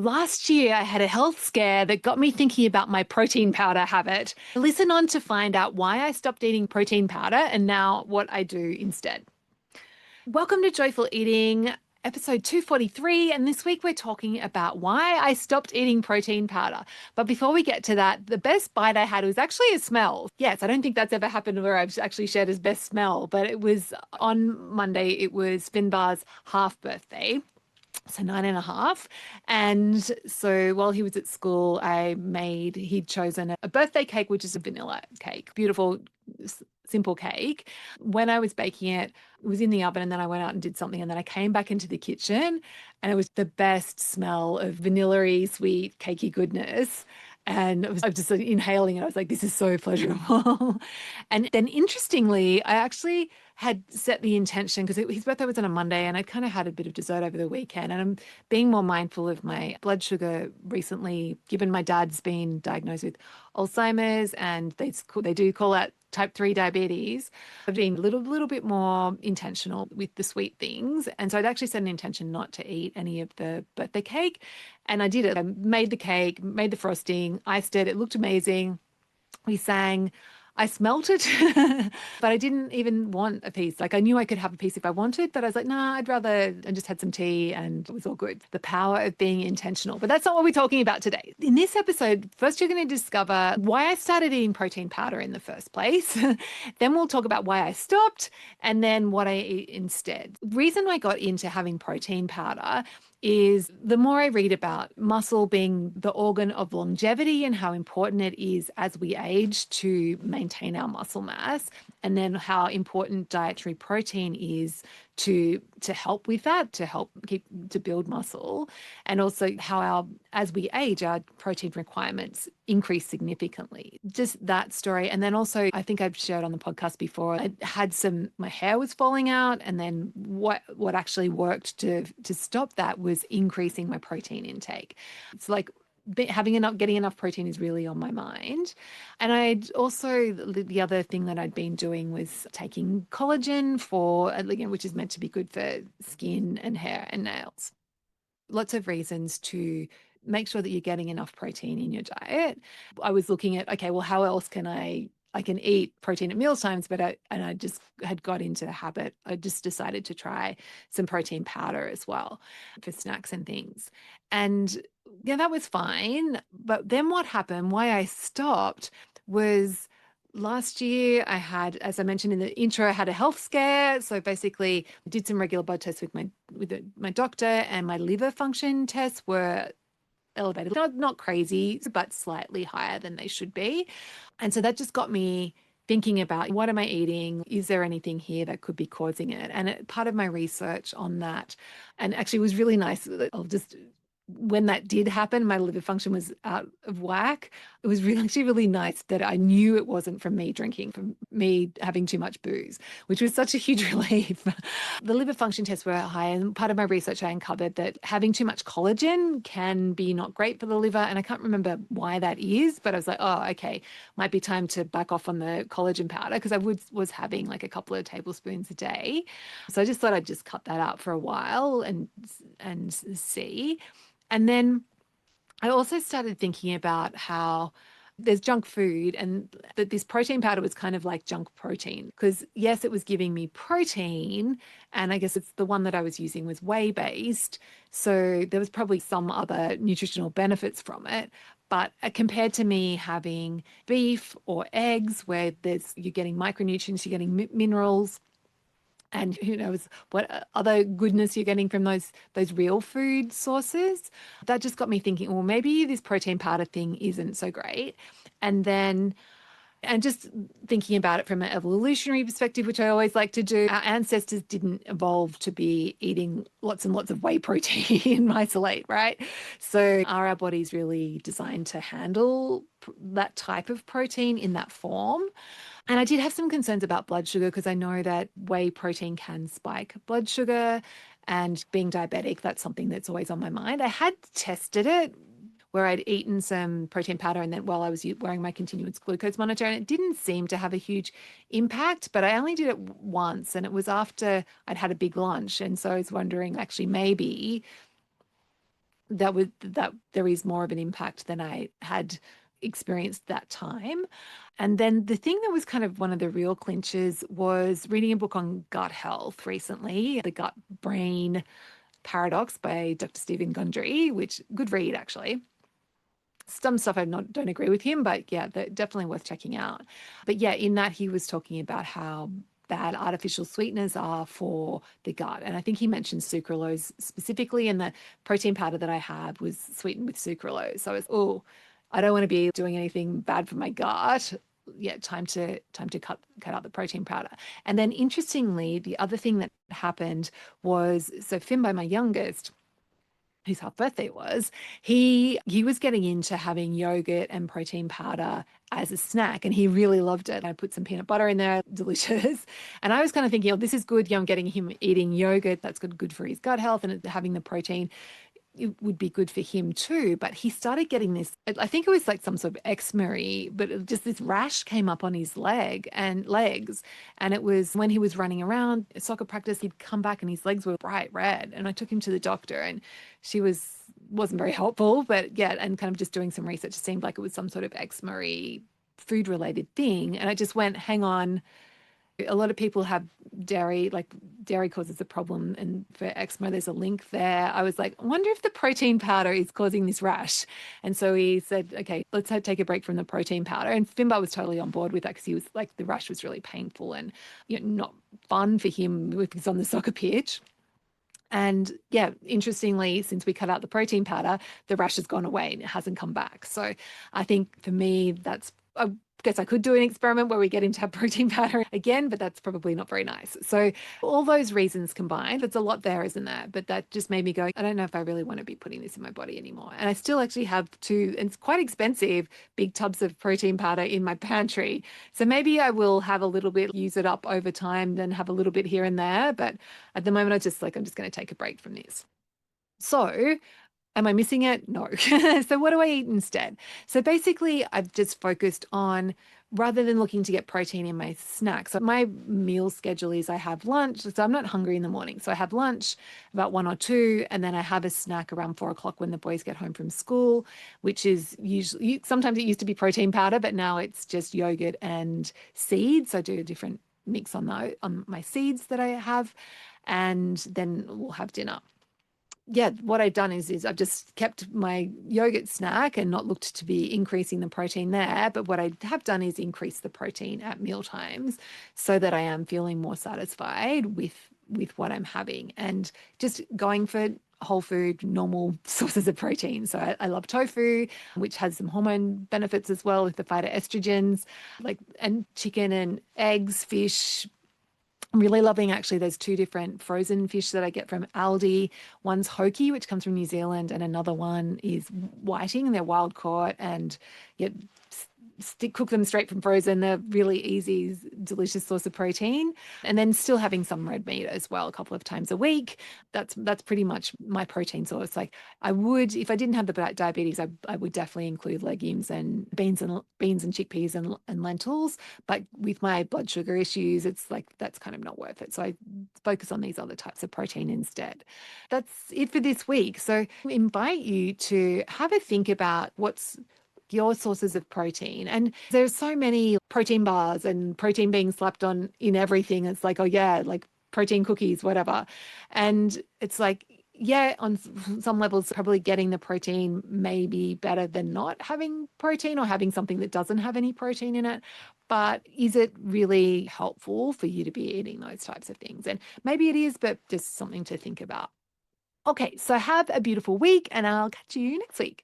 Last year, I had a health scare that got me thinking about my protein powder habit. Listen on to find out why I stopped eating protein powder and now what I do instead. Welcome to Joyful Eating, episode 243. And this week, we're talking about why I stopped eating protein powder. But before we get to that, the best bite I had was actually a smell. Yes, I don't think that's ever happened where I've actually shared his best smell, but it was on Monday. It was Finbar's half birthday. So 9.5. And so while he was at school, he'd chosen a birthday cake, which is a vanilla cake, beautiful, simple cake. When I was baking it, it was in the oven and then I went out and did something. And then I came back into the kitchen and it was the best smell of vanilla-y, sweet, cakey goodness. And I was just inhaling it. I was like, this is so pleasurable. And then interestingly, I actually had set the intention because his birthday was on a Monday and I kind of had a bit of dessert over the weekend. And I'm being more mindful of my blood sugar recently, given my dad's been diagnosed with Alzheimer's and they do call out type 3 diabetes. I've been a little bit more intentional with the sweet things. And so I'd actually set an intention not to eat any of the birthday cake. And I did it. I made the cake, made the frosting, iced it. It looked amazing. We sang. I smelt it, but I didn't even want a piece. Like I knew I could have a piece if I wanted, but I was like, nah, I'd rather, I just had some tea and it was all good. The power of being intentional. But that's not what we're talking about today. In this episode, first you're going to discover why I started eating protein powder in the first place. Then we'll talk about why I stopped and then what I eat instead. The reason I got into having protein powder is the more I read about muscle being the organ of longevity and how important it is as we age to maintain our muscle mass, and then how important dietary protein is to help with that, to build muscle, and also how as we age, our protein requirements increase significantly. Just that story. And then also, I think I've shared on the podcast before, I had my hair was falling out, and then what actually worked to stop that was increasing my protein intake. It's like getting enough protein is really on my mind. And I'd also, the other thing that I'd been doing was taking collagen which is meant to be good for skin and hair and nails. Lots of reasons to make sure that you're getting enough protein in your diet. I was looking at, okay, well, how else can I can eat protein at mealtimes, but I just had got into the habit. I just decided to try some protein powder as well for snacks and things. And yeah, that was fine. But then what happened, why I stopped was last year I had, as I mentioned in the intro, I had a health scare. So basically I did some regular blood tests with my doctor, and my liver function tests were elevated, not crazy, but slightly higher than they should be. And so that just got me thinking about, what am I eating? Is there anything here that could be causing it? And part of my research on that, and actually it was really nice. When that did happen, my liver function was out of whack. It was actually really nice that I knew it wasn't from me drinking, from me having too much booze, which was such a huge relief. The liver function tests were high, and part of my research, I uncovered that having too much collagen can be not great for the liver. And I can't remember why that is, but I was like, oh, okay, might be time to back off on the collagen powder, because I was having like a couple of tablespoons a day. So I just thought I'd just cut that out for a while and see. And then I also started thinking about how there's junk food, and that this protein powder was kind of like junk protein, because yes, it was giving me protein, and I guess it's the one that I was using was whey based. So there was probably some other nutritional benefits from it. But compared to me having beef or eggs, where you're getting micronutrients, you're getting minerals, and who knows what other goodness you're getting from those real food sources. That just got me thinking, well, maybe this protein powder thing isn't so great. And just thinking about it from an evolutionary perspective, which I always like to do, our ancestors didn't evolve to be eating lots and lots of whey protein in isolate, right? So are our bodies really designed to handle that type of protein in that form? And I did have some concerns about blood sugar, because I know that whey protein can spike blood sugar, and being diabetic, that's something that's always on my mind. I had tested it where I'd eaten some protein powder, and then while I was wearing my continuous glucose monitor, and it didn't seem to have a huge impact, but I only did it once, and it was after I'd had a big lunch. And so I was wondering, actually, maybe that there is more of an impact than I had experienced that time. And then the thing that was kind of one of the real clinches was reading a book on gut health recently, The Gut Brain Paradox by Dr. Stephen Gundry, which good read actually. Some stuff don't agree with him, but yeah, they're definitely worth checking out. But yeah, in that he was talking about how bad artificial sweeteners are for the gut. And I think he mentioned sucralose specifically, and the protein powder that I had was sweetened with sucralose. So I was, oh, I don't want to be doing anything bad for my gut. Yeah, time to cut out the protein powder. And then interestingly, the other thing that happened was so Finbo, my youngest, whose half birthday it was, he was getting into having yogurt and protein powder as a snack, and he really loved it. I put some peanut butter in there, delicious. And I was kind of thinking, oh, this is good. Yeah, I'm getting him eating yogurt. That's good for his gut health, and having the protein it would be good for him too. But he started getting this, I think it was like some sort of eczema, but just this rash came up on his leg and legs. And it was when he was running around soccer practice, he'd come back and his legs were bright red. And I took him to the doctor, and she wasn't very helpful, but yeah, and kind of just doing some research, it seemed like it was some sort of eczema food related thing. And I just went, hang on, a lot of people have dairy, like dairy causes a problem. And for eczema, there's a link there. I was like, I wonder if the protein powder is causing this rash. And so he said, okay, let's take a break from the protein powder. And Finbar was totally on board with that because he was like, the rash was really painful and not fun for him if he's on the soccer pitch. And yeah, interestingly, since we cut out the protein powder, the rash has gone away and it hasn't come back. So I think for me, I guess I could do an experiment where we get him to have protein powder again, but that's probably not very nice. So all those reasons combined, it's a lot there, isn't there? But that just made me go, I don't know if I really want to be putting this in my body anymore. And I still actually have two, and it's quite expensive, big tubs of protein powder in my pantry. So maybe I will have a little bit, use it up over time, then have a little bit here and there. But at the moment, I'm just going to take a break from this. So am I missing it? No. So what do I eat instead? So basically, I've just focused on, rather than looking to get protein in my snacks. So my meal schedule is I have lunch. So I'm not hungry in the morning. So I have lunch about 1 or 2, and then I have a snack around 4 o'clock when the boys get home from school, which is usually, sometimes it used to be protein powder, but now it's just yogurt and seeds. I do a different mix on my seeds that I have, and then we'll have dinner. Yeah, what I've done is I've just kept my yogurt snack and not looked to be increasing the protein there. But what I have done is increase the protein at meal times so that I am feeling more satisfied with what I'm having, and just going for whole food, normal sources of protein. So I love tofu, which has some hormone benefits as well with the phytoestrogens, and chicken and eggs, fish. I'm really loving actually there's 2 different frozen fish that I get from Aldi. One's hoki, which comes from New Zealand, and another one is whiting, and they're wild caught, and yeah, cook them straight from frozen. They're really easy, delicious source of protein. And then still having some red meat as well, a couple of times a week. That's pretty much my protein source. Like I would, if I didn't have the diabetes, I would definitely include legumes and beans and chickpeas and lentils. But with my blood sugar issues, it's like that's kind of not worth it. So I focus on these other types of protein instead. That's it for this week. So I invite you to have a think about what's your sources of protein. And there's so many protein bars and protein being slapped on in everything. It's like, oh yeah, like protein cookies, whatever. And it's like, yeah, on some levels, probably getting the protein may be better than not having protein or having something that doesn't have any protein in it. But is it really helpful for you to be eating those types of things? And maybe it is, but just something to think about. Okay, so have a beautiful week, and I'll catch you next week.